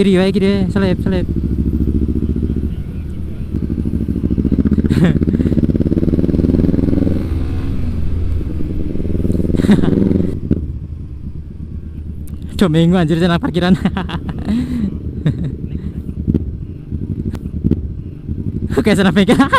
kiri wae kiri, selip. Minggu anjir jalan parkiran. Oke, sana pegang.